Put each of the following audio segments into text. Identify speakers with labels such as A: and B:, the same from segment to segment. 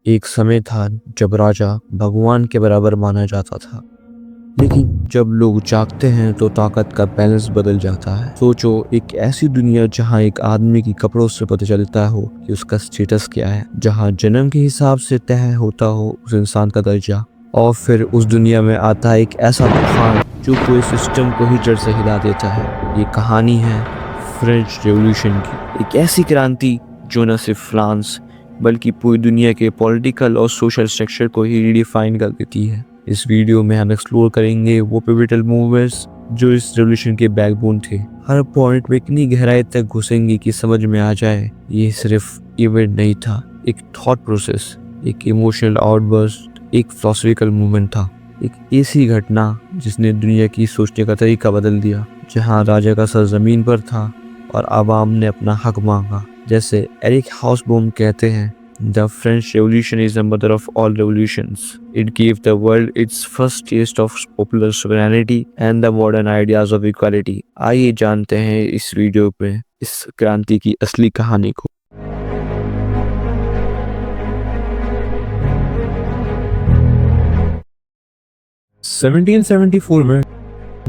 A: एक समय था जब राजा भगवान के बराबर माना जाता था। लेकिन जब लोग जागते हैं तो ताकत का बैलेंस बदल जाता है। सोचो, एक ऐसी दुनिया जहां एक आदमी की कपड़ों से पता चलता हो कि उसका स्टेटस क्या है, जहां जन्म के हिसाब से तय होता हो उस इंसान का दर्जा। और फिर उस दुनिया में आता है एक ऐसा तूफान जो पूरे सिस्टम को ही जड़ से हिला देता है। ये कहानी है फ्रेंच रेवोल्यूशन की, एक ऐसी क्रांति जो न सिर्फ फ्रांस बल्कि पूरी दुनिया के पॉलिटिकल और सोशल स्ट्रक्चर को ही रिडिफाइन कर देती है। इस वीडियो में हम एक्सप्लोर करेंगे वो पिवटल मूवमेंट्स जो इस रेवोल्यूशन के बैकबोन थे। हर पॉइंट में इतनी गहराई तक घुसेंगे कि समझ में आ जाए ये सिर्फ इवेंट नहीं था, एक थॉट प्रोसेस, एक इमोशनल आउटबर्स्ट, एक फिलोसॉफिकल मूवमेंट था। एक ऐसी घटना जिसने दुनिया की सोचने का तरीका बदल दिया, जहां राजा का सर जमीन पर था और आवाम ने अपना हक मांगा। जैसे एरिक हाउसबोम कहते हैं, The French Revolution is the mother of all revolutions. It gave the world its first taste of popular sovereignty and the modern ideas of equality. आइए जानते हैं इस वीडियो में इस क्रांति की असली कहानी को। 1774 में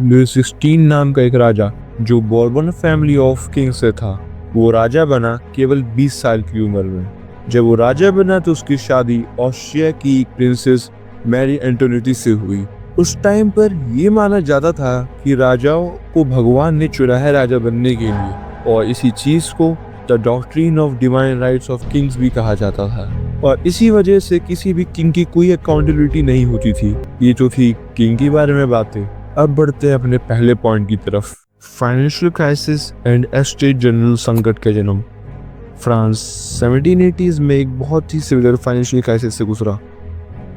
A: लुई 16 नाम का एक राजा जो बोर्बन फैमिली ऑफ किंग से था, वो राजा बना केवल 20 साल की उम्र में। जब वो राजा बना तो उसकी शादी ऑस्ट्रिया की प्रिंसेस मैरी एंटोनेटी से हुई। उस टाइम पर यह माना जाता था कि राजाओं को भगवान ने चुना है राजा बनने के लिए, और इसी चीज को the doctrine of divine rights of Kings भी कहा जाता था। और इसी वजह से किसी भी किंग की कोई अकाउंटेबिलिटी नहीं होती थी। ये तो थी किंग के बारे में बातें। अब बढ़ते हैं अपने पहले पॉइंट की तरफ, financial crisis and estate general संकट का जन्म। फ्रांस 1780s में एक बहुत ही सिवियर फाइनेंशियल क्राइसिस से गुजरा।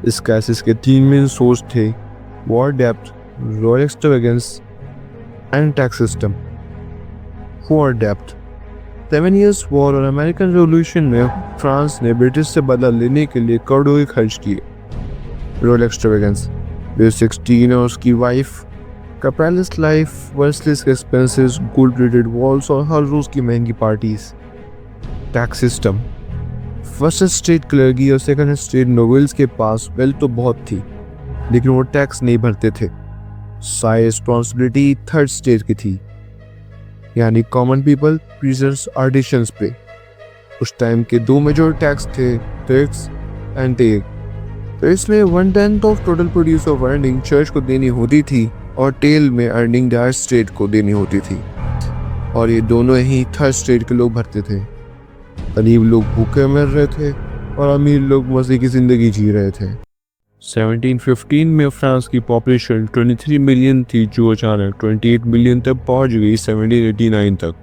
A: इस क्राइसिस के तीन मेन सोर्स थे: वॉर डेब्ट, royal extravagance and tax system. War डेब्ट, 7 Years वॉर और अमेरिकन रेवोल्यूशन में फ्रांस ने ब्रिटिश से बदला लेने के लिए करोड़ों खर्च किए। रॉयल एक्सट्रावेगेंस, लुई 16 और उसकी वाइफ का palace life, Versailles expenses, gold plated walls और हर रोज की महंगी parties. Tax system, first state clergy और सेकंड स्टेट नोबल्स के पास वेल्थ तो बहुत थी, लेकिन वो टैक्स नहीं भरते थे। सारी रिस्पॉन्सिबिलिटी थर्ड स्टेट की थी, यानी कॉमन पीपल, प्रीजनर्स, आर्टिशंस पे। उस टाइम के दो मेजर टैक्स थे, टैक्स एंड टेक। तो इसमें 1/10 of total produce of earning church को देनी होती थी और टेल में अर्निंग डायर स्टेट को देनी होती थी, और ये दोनों ही थर्ड स्टेट के लोग भरते थे। गरीब लोग भूखे मर रहे थे और अमीर लोग मजे की जिंदगी जी रहे थे। 1715 में फ्रांस की पॉपुलेशन 23 मिलियन थी, जो अचानक 28 मिलियन तक पहुंच गई 1789 तक।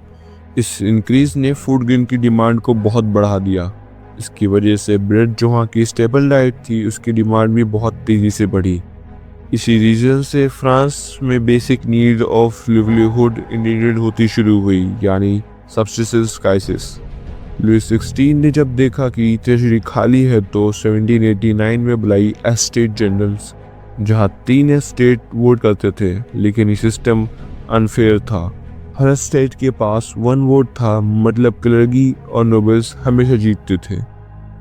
A: इस इंक्रीज ने फूड ग्रेन की डिमांड को बहुत बढ़ा दिया। इसकी वजह से ब्रेड, जो वहाँ की स्टेबल डाइट थी, उसकी डिमांड भी बहुत तेजी से बढ़ी। इसी रीजन से फ्रांस में basic need of livelihood integrate होती शुरू हुई, यानी सब्सिस्टेंस क्राइसिस। लुई 16 ने जब देखा कि ट्रेजरी खाली है तो 1789 में बुलाई एस्टेट जनरल्स, जहां 3 एस्टेट वोट करते थे, लेकिन ये सिस्टम अनफेयर था। हर स्टेट के पास 1 वोट था, मतलब क्लर्गी और नोबल्स हमेशा जीतते थे।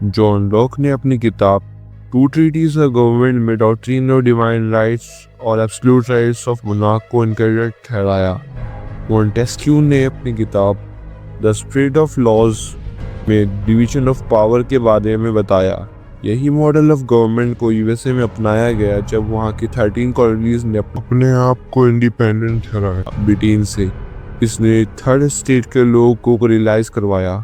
A: जॉन लॉक ने अपनी किताब टू ट्रीटीज ऑफ गवर्नमेंट में डॉक्ट्रिन ऑफ डिवाइन राइट्स और एब्सोल्यूट राइट्स ऑफ मोनार्क को इनकरेक्ट ठहराया। मॉन्टेस्क्यू ने अपनी किताब द स्पिरिट ऑफ लॉज में डिवीजन ऑफ पावर के बारे में बताया। यही मॉडल ऑफ गवर्नमेंट को यूएसए में अपनाया गया जब वहाँ की 13 कॉलोनीज ने अपने आप को इंडिपेंडेंट ठहराया ब्रिटेन से। इसने थर्ड स्टेट के लोगों को रियलाइज करवाया,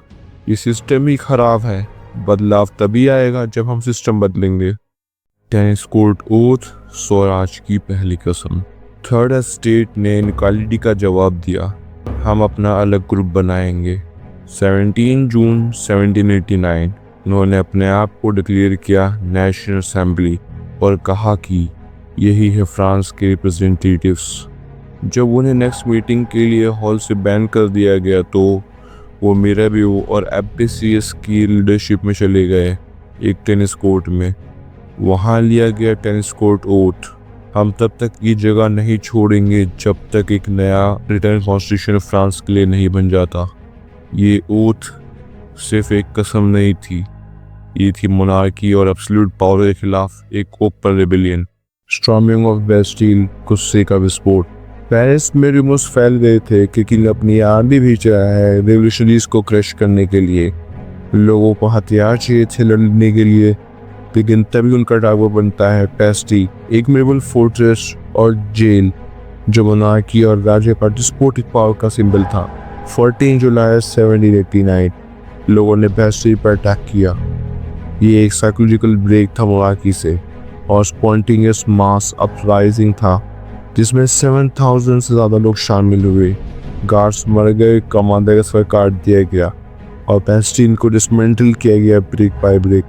A: ये सिस्टम ही खराब है, बदलाव तभी आएगा जब हम सिस्टम बदलेंगे। टेनिस कोर्ट ओथ, स्वराज की पहली कसम। थर्ड स्टेट ने इनक्वालिटी का जवाब दिया, हम अपना अलग ग्रुप बनाएंगे। 17 जून 1789 उन्होंने अपने आप को डिक्लेयर किया नेशनल असेंबली और कहा कि यही है फ्रांस के रिप्रेजेंटेटिव्स। जब उन्हें नेक्स्ट मीटिंग के लिए हॉल से बैन कर दिया गया तो वो मिराबियो और एप्पीसियस की लीडरशिप में चले गए एक टेनिस कोर्ट में। वहाँ लिया गया टेनिस कोर्ट ओथ, हम तब तक ये जगह नहीं छोड़ेंगे जब तक एक नया रिटर्न कॉन्स्टिट्यूशन फ्रांस के लिए नहीं बन जाता। ये ओथ सिर्फ एक कसम नहीं थी, ये थी मोनार्की और एब्सोल्यूट पावर के खिलाफ एक open rebellion. Storming of Bastille, गुस्से का विस्फोट। पेरिस में रूमर्स फैल गए थे कि किंग अपनी आर्मी भेज रहा है रेवोल्यूशनरीज को क्रश करने के लिए। लोगों को हथियार चाहिए थे लड़ने के लिए, लेकिन तभी उनका टावर बनता है पेस्टी, एक मेबल फोर्ट्रेस और जेल जो मोनार्की और राजा का डिस्पोटिक पावर का सिंबल था। 14 जुलाई 1789 लोगों ने पेस्टी पर अटैक किया। ये एक साइकोलॉजिकल ब्रेक था मोनार्की से और स्पॉन्टेनियस मास अपराइजिंग था जिसमें 7,000 से ज़्यादा लोग शामिल हुए। गार्ड्स मर गए, कमांडर का सर काट दिया गया और पेस्टीन को डिसमेंटल किया गया ब्रेक बाय ब्रेक,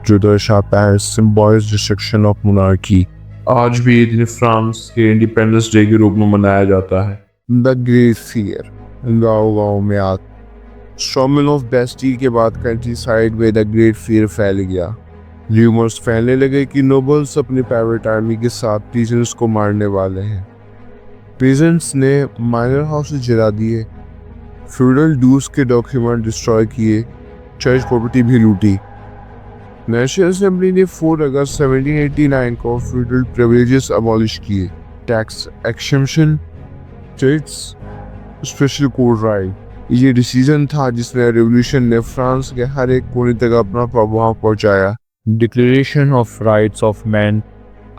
A: जो दर्शाता है सिंबॉलिक डिस्ट्रक्शन ऑफ मोनार्की। आज भी ये दिन फ्रांस के इंडिपेंडेंस डे के रूप में मनाया जाता है। द ग्रेट फियर, गाँव-गाँव में आग। स्टॉर्मिंग ऑफ बेस्टिल के बाद कंट्री साइड में द ग्रेट फियर फैल गया। र्यूमर्स फैलने लगे कि नोबल्स अपनी प्राइवेट आर्मी के साथ पीजेंट्स को मारने वाले हैं। पीजेंट्स ने माइनर हाउसेस जला दिए, फ्यूडल ड्यूज के डॉक्यूमेंट डिस्ट्रॉय किए, चर्च प्रॉपर्टी भी लूटी। नेशनल असेंबली ने 4 अगस्त 1789 को फ्यूडल प्रिविलेजेस अबॉलिश किए, tax exemption, church special court right. ये डिसीजन था जिसने रेवोल्यूशन ने फ्रांस के हर एक कोने तक अपना प्रभाव पहुंचाया। Declaration of rights of man,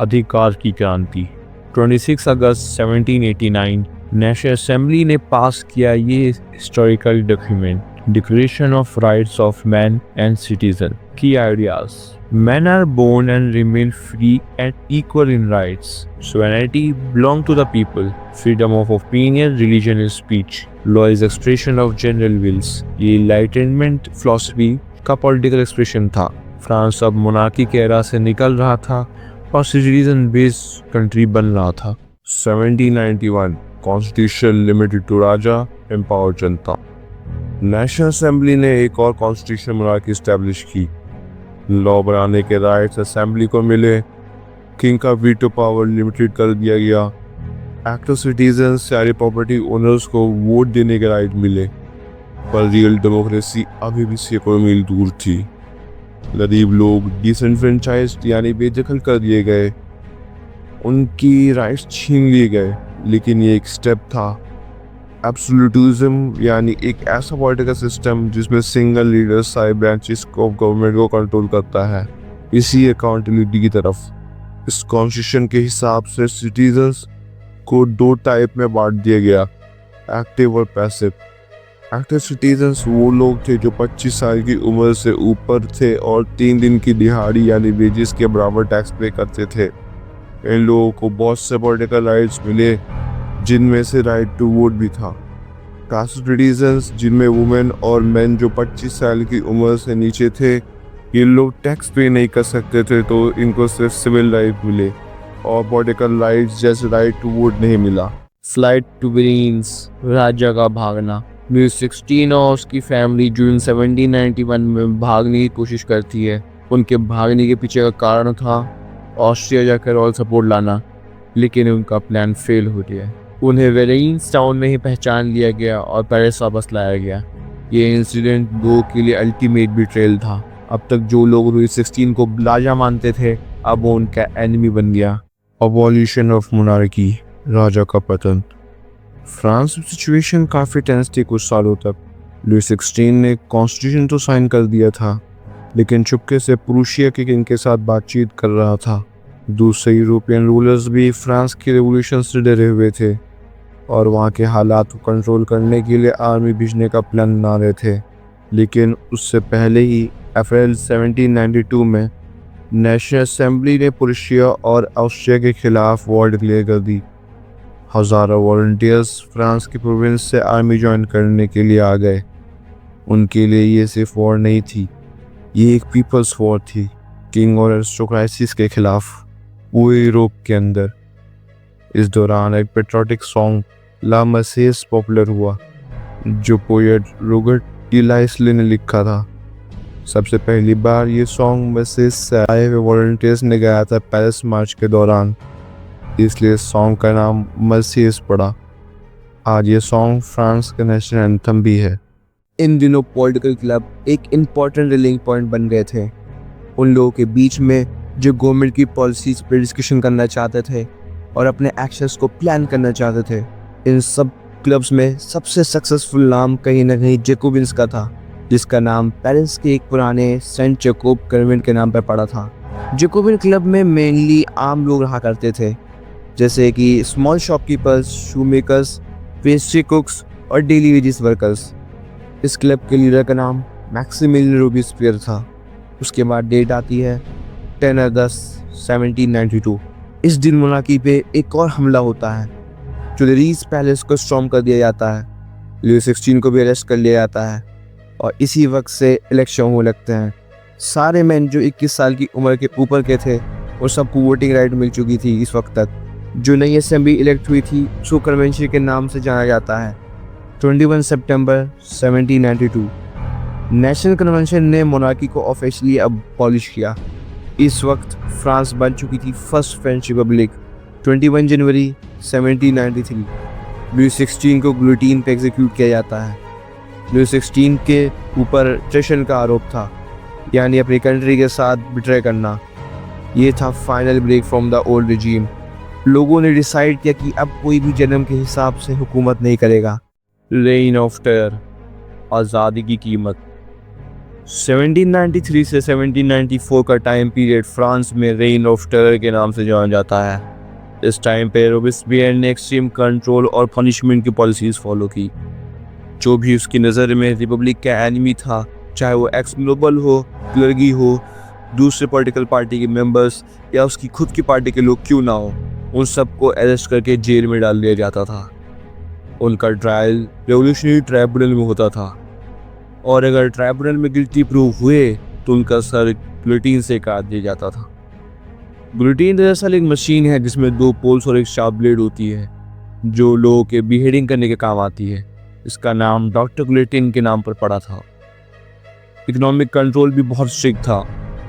A: अधिकार की क्रांति। 26 अगस्त 1789 नेशनल असेंबली ने पास किया ये historical document, declaration of rights of man and citizen. की ideas: Men are born and remain free and equal in rights. Sovereignty belongs to the people. Freedom of opinion, religion and speech. Law is expression of general wills. ये Enlightenment philosophy का political expression था। France अब monarchy के era से निकल रहा था और सिटीजन बेस्ड कंट्री बन रहा था। 1791 कॉन्स्टिट्यूशन लिमिटेड टू राजा, एम्पावर जनता। नेशनल असेंबली ने एक और कॉन्स्टिट्यूशन मोनार्की एस्टैब्लिश की। लॉ बनाने के राइट्स असेंबली को मिले, किंग का वीटो पावर लिमिटेड कर दिया गया, एक्टिव सिटीजन सारी प्रॉपर्टी ओनर्स को वोट देने के राइट मिले, पर रियल डेमोक्रेसी अभी भी सैकड़ों मील दूर थी। गरीब लोग डिसएनफ्रेंचाइज्ड यानी बेदखल कर दिए गए, उनकी राइट्स छीन लिए गए। लेकिन ये एक स्टेप था। एब्सोल्यूटिज्म यानी एक ऐसा पॉलिटिकल सिस्टम जिसमें सिंगल लीडर सारे ब्रांचेस ऑफ गवर्नमेंट को कंट्रोल करता है, इसी अकाउंटेबिलिटी की तरफ। इस कॉन्स्टिट्यूशन के हिसाब से सिटीजन्स को 2 टाइप में बांट दिया गया, एक्टिव और पैसिव। एक्टिव सिटीजन्स वो लोग थे जो 25 साल की उम्र से ऊपर थे और 3 दिन की दिहाड़ी यानी वेजेस के बराबर टैक्स पे करते थे। इन लोगों को बहुत से पॉलिटिकल राइट्स मिले, जिनमें से राइट टू वोट भी था। कास्ट सिटीजन्स जिनमें वुमेन और मेन जो 25 साल की उम्र से नीचे थे, ये लोग टैक्स पे नहीं कर सकते थे, तो इनको सिर्फ सिविल राइट मिले और पॉलिटिकल राइट्स जैसे राइट टू वोट नहीं मिला। फ्लाइट टू वेनिस, राजा का भागना। लुई 16 और उसकी फैमिली जून 1791 में भागने की कोशिश करती है। उनके भागने के पीछे का कारण था ऑस्ट्रिया जाकर रॉयल सपोर्ट लाना, लेकिन उनका प्लान फेल हो गया। उन्हें वेरेन्स टाउन में ही पहचान लिया गया और पेरिस वापस लाया गया। ये इंसिडेंट दो के लिए अल्टीमेट बिट्रेयल था। अब तक जो लोग लुई 16 को राजा मानते थे, अब वो उनका एनिमी बन गया। अबॉलिशन ऑफ मोनार्की, राजा का पतन। फ्रांस में सिचुएशन काफ़ी टेंस थी कुछ सालों तक। लुई 16 ने कॉन्स्टिट्यूशन तो साइन कर दिया था, लेकिन चुपके से प्रूशिया के किंग के साथ बातचीत कर रहा था। दूसरे यूरोपियन रूलर्स भी फ्रांस की रेवोल्यूशन से डरे हुए थे और वहाँ के हालात को कंट्रोल करने के लिए आर्मी भेजने का प्लान बना रहे थे। लेकिन उससे पहले ही अप्रैल 1792 में नेशनल असेंबली ने प्रूशिया और ऑस्ट्रिया के खिलाफ वॉर डिक्लेयर कर दी। हज़ारों वॉलंटियर्स फ्रांस की प्रोविंस से आर्मी ज्वाइन करने के लिए आ गए। उनके लिए ये सिर्फ वॉर नहीं थी, ये एक पीपल्स वॉर थी, किंग और एरिस्टोक्रेसीज के खिलाफ पूरे यूरोप के अंदर। इस दौरान एक पेट्रियोटिक सॉन्ग ला मर्सेस पॉपुलर हुआ, जो पोएट रोबर्ट डी लाइसले ने लिखा था। सबसे पहली बार ये सॉन्ग मर्सेस से आए हुए वॉलंटियर्स ने गाया था पेरिस मार्च के दौरान, इसलिए सॉन्ग का नाम मर्सेस पड़ा। आज ये सॉन्ग फ्रांस का नेशनल एंथम भी है। इन दिनों पॉलिटिकल क्लब एक इम्पॉर्टेंट रिलिंग पॉइंट बन गए थे।
B: उन लोगों के बीच में जो गवर्नमेंट की पॉलिसीज पर डिस्कशन करना चाहते थे और अपने एक्शंस को प्लान करना चाहते थे। इन सब क्लब्स में सबसे सक्सेसफुल नाम कहीं ना कहीं जैकोबिन्स का था, जिसका नाम पेरिस के एक पुराने सेंट जैकोब कन्वेंट के नाम पर पड़ा था। जैकोबिन क्लब में मेनली आम लोग रहा करते थे, जैसे कि स्मॉल शॉपकीपर्स, शू मेकर्स, पेस्ट्री कुक्स और डेली वेजेस वर्कर्स। इस क्लब के लीडर का नाम मैक्सिमिलियन रोबेस्पियर था। उसके बाद डेट आती है 10/10/1792। इस दिन मोनार्की पे एक और हमला होता है। ट्यूइलरीज पैलेस को स्टॉर्म कर दिया जाता है, लुई 16 को भी अरेस्ट कर लिया जाता है और इसी वक्त से इलेक्शन होने लगते हैं। सारे मैन जो 21 साल की उम्र के ऊपर के थे और सबको वोटिंग राइट मिल चुकी थी इस वक्त तक। जो नई असेंबली इलेक्ट हुई थी उसको कन्वेंशन के नाम से जाना जाता है। 21 सितंबर 1792 नेशनल कन्वेंशन ने मोनार्की को ऑफिशियली अबॉलिश किया। इस वक्त फ्रांस बन चुकी थी फर्स्ट फ्रेंच रिपब्लिक। 21 जनवरी 1793 लुई 16 को गिलोटीन पे एग्जीक्यूट किया जाता है। लुई 16 के ऊपर ट्रेशन का आरोप था, यानी अपनी कंट्री के साथ बिट्रे करना। ये था final break from the old regime. लोगों ने डिसाइड किया कि अब कोई भी जन्म के हिसाब से हुकूमत नहीं करेगा।
A: रेन ऑफ टेरर, आज़ादी की कीमत। 1793 से 1794 का टाइम पीरियड फ्रांस में रेन ऑफ टेरर के नाम से जाना जाता है। इस टाइम पे रोबेस्पियर ने एक्सट्रीम कंट्रोल और पनिशमेंट की पॉलिसीज फॉलो की। जो भी उसकी नज़र में रिपब्लिक का एनिमी था, चाहे वो एक्स नोबल हो, क्लर्गी हो, दूसरे पॉलिटिकल पार्टी के मेंबर्स या उसकी खुद की पार्टी के लोग क्यों ना हो, उन सबको अरेस्ट करके जेल में डाल दिया जाता था। उनका ट्रायल रेवोल्यूशनरी ट्राइब्यूनल में होता था और अगर ट्राइब्यूनल में गिल्टी प्रूव हुए तो उनका सर गिलोटीन से काट दिया जाता था। गिलोटीन दरअसल एक मशीन है जिसमें 2 पोल्स और एक शार्प ब्लेड होती है जो लोगों के बिहेडिंग करने के काम आती है। इसका नाम डॉक्टर गिलोटीन के नाम पर पड़ा था। इकोनॉमिक कंट्रोल भी बहुत स्ट्रिक्ट था।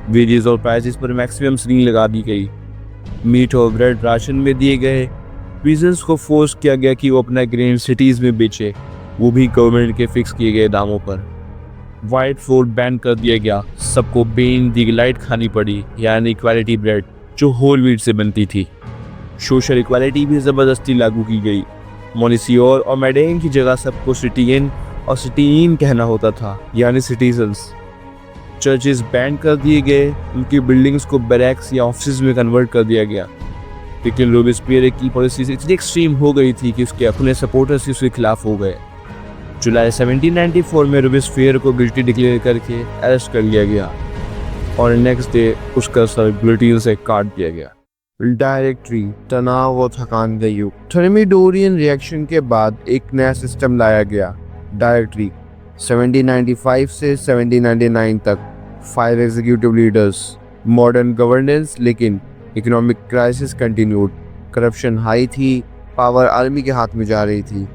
A: वेजेस और प्राइसेस पर मैक्सिमम सीलिंग लगा दी गई। मीट और ब्रेड राशन में दिए गए। प्रिजनर्स को फोर्स किया गया कि वो अपना ग्रेन सिटीज़ में बेचे, वो भी गवर्नमेंट के फिक्स किए गए दामों पर। वाइट फूड बैन कर दिया गया। सबको बेन दी लाइट खानी पड़ी, यानी क्वालिटी ब्रेड जो होल व्हीट से बनती थी। सोशल इक्वालिटी भी ज़बरदस्ती लागू की गई। मोनिसियोर और मैडेन की जगह सबको सिटीजन और सिटीन कहना होता था, यानी सिटीजन्स। चर्चेस बैन कर दिए गए। उनकी बिल्डिंग्स को बैरक्स या ऑफिस में कन्वर्ट कर दिया गया। लेकिन रोबेस्पियर की पॉलिसीज इतनी एक्सट्रीम हो गई थी कि उसके अपने सपोर्टर्स उसके खिलाफ हो गए। जुलाई 1794 में रोबेस्पियर को गिल्टी डिक्लेयर करके अरेस्ट कर लिया गया और नेक्स्ट डे उसका सर गिलोटीन से काट दिया गया।
B: डायरेक्टरी, तनाव और थकान का युग। थर्मिडोरियन रिएक्शन के बाद एक नया सिस्टम लाया गया, डायरेक्टरी। 1795 से 1799 तक 5 एग्जीक्यूटिव लीडर्स। मॉडर्न गवर्नेंस, लेकिन economic crisis continued. Corruption high थी, पावर आर्मी के हाथ में जा रही थी।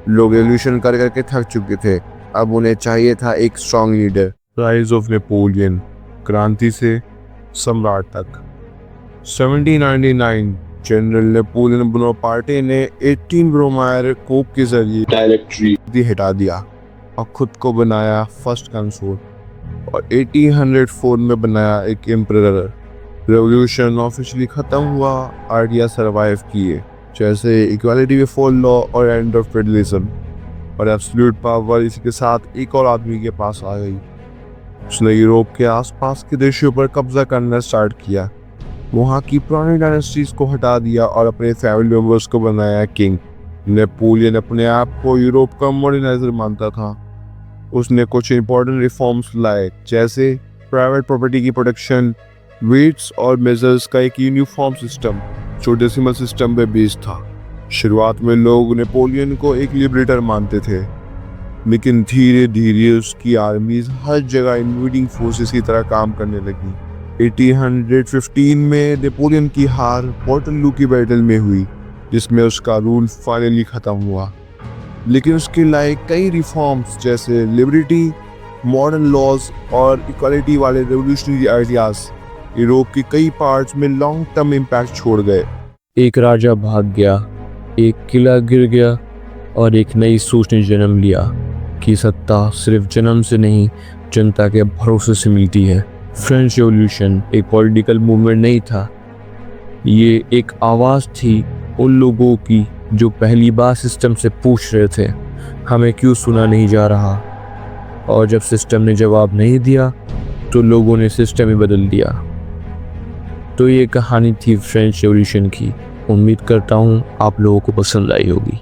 B: लोग रेवोल्यूशन कर करके थक चुके थे, अब उन्हें चाहिए था एक strong leader.
A: Rise of Napoleon, क्रांति से सम्राट तक। 1799 जनरल नेपोलियन बोनापार्टे ने 18 ब्रोमायर कोप के जरिए डायरेक्टरी हटा दिया और खुद को बनाया फर्स्ट कंसोल और 1804 में बनाया एक एम्परर। रेवोल्यूशन ऑफिशियली खत्म हुआ, आइडिया सरवाइव किए, जैसे इक्वालिटी बिफोर लॉ और एंड ऑफ फेडरलिज्म, और एब्सोल्यूट पावर इसी के साथ एक और आदमी के पास आ गई। उसने यूरोप के आसपास के देशों पर कब्जा करना स्टार्ट किया। वहाँ की पुरानी डायनेस्टीज को हटा दिया और अपने फैमिली मेंबर्स को बनाया किंग। नेपोलियन अपने आप को यूरोप का मॉडर्नाइजर मानता था। उसने कुछ इंपॉर्टेंट रिफॉर्म्स लाए, जैसे प्राइवेट प्रॉपर्टी की प्रोटेक्शन, वेट्स और मेजर्स का एक यूनिफॉर्म सिस्टम जो डेसिमल सिस्टम पे बेस्ड था। शुरुआत में लोग नेपोलियन को एक लिबरेटर मानते थे, लेकिन धीरे धीरे उसकी आर्मीज हर जगह इन्वेडिंग फोर्सेस की तरह काम करने लगी। 1815 में नेपोलियन की हार वॉटरलू की बैटल में हुई, जिसमें उसका रूल फाइनली खत्म हुआ। लेकिन उसके लाए कई रिफॉर्म्स जैसे लिबर्टी, मॉडर्न लॉज और इक्वालिटी वाले रेवोल्यूशनरी आइडियाज यूरोप के कई पार्ट्स में लॉन्ग टर्म इम्पैक्ट छोड़ गए। एक राजा भाग गया, एक किला गिर गया और एक नई सोच ने जन्म लिया कि सत्ता सिर्फ जन्म से नहीं, जनता के भरोसे से मिलती है। फ्रेंच रेवोल्यूशन एक पॉलिटिकल मूवमेंट नहीं था, ये एक आवाज़ थी उन लोगों की जो पहली बार सिस्टम से पूछ रहे थे हमें क्यों सुना नहीं जा रहा, और जब सिस्टम ने जवाब नहीं दिया तो लोगों ने सिस्टम ही बदल दिया। तो ये कहानी थी फ्रेंच रेवोल्यूशन की। उम्मीद करता हूँ आप लोगों को पसंद आई होगी।